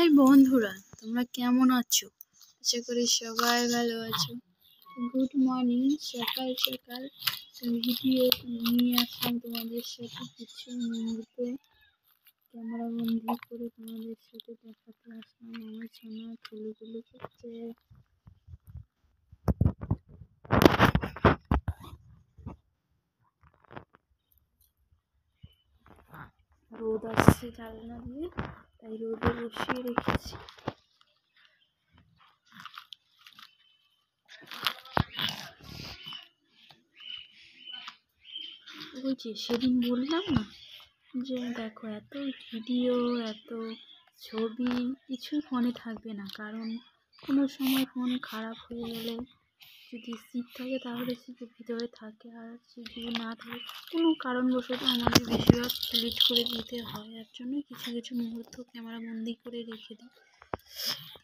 High বন্ধুরা, তোমরা কেমন আছো? আশা করি সবাই ভালো আছো। Good morning. সকাল সকাল ভিডিও নিয়ে আসলাম তোমাদের সাথে, কিছু মুহূর্ত ক্যামেরা বন্দি করে তোমাদের সাথে দেখাতে আসলাম। আমার সোনা ফুলগুলো করছে। রোদ আসছে জানলা দিয়ে, তাই রোদে বসিয়ে রেখেছি। ওই যে সেদিন বললাম না যে দেখো, এত ভিডিও এত ছবি কিছুই ফোনে থাকবে না, কারণ কোনো সময় ফোন খারাপ হয়ে গেলে যদি সিট থাকে তাহলে সিটের ভিতরে থাকে, আর যদি না থাকে কোনো কারণবশত আমাদের বেশিরভাগ ডিলিট করে দিতে হয়। এর জন্য কিছু কিছু মুহূর্ত ক্যামেরা বন্দি করে রেখে দিই।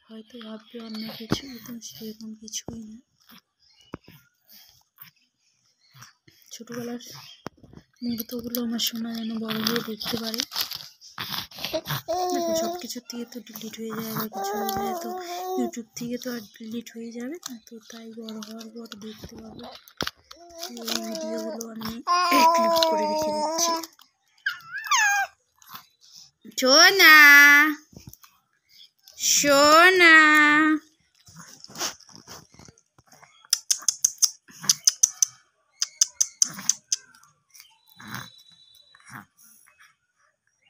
হয়তো ভাববে অন্য কিছু, কিন্তু সেরকম কিছুই না। ছোটোবেলার মুহূর্তগুলো আমার সোনা যেন বড় হয়ে দেখতে পারে। দেখো, সব কিছুর থেকে তো ডিলিট হয়ে যায় বা কিছু হয়ে যায়, তো ইউটিউব থেকে তো আর ডিলিট হয়ে যাবে না, তো তাই বড় হওয়ার পর দেখতে পাবে। এই ভিডিওগুলো আমি ক্লিপ করে রেখে দিচ্ছি। সোনা সোনা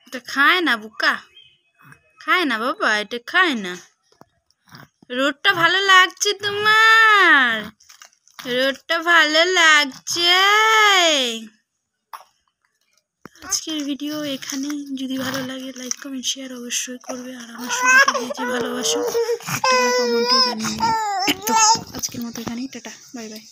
এটা খায় না বুকা, খায় না বাবা, এটা খায় না। রোদটা ভালো লাগছে তোমার? রোদটা ভালো লাগছে? আজকের ভিডিও এখানে। যদি ভালো লাগে লাইক কমেন্ট শেয়ার অবশ্যই করবে, আর আমার সঙ্গে যে ভালোবাসো একটা কমেন্টে জানিয়ে। তো আজকের মতো এখানেই, টাটা, বাই বাই।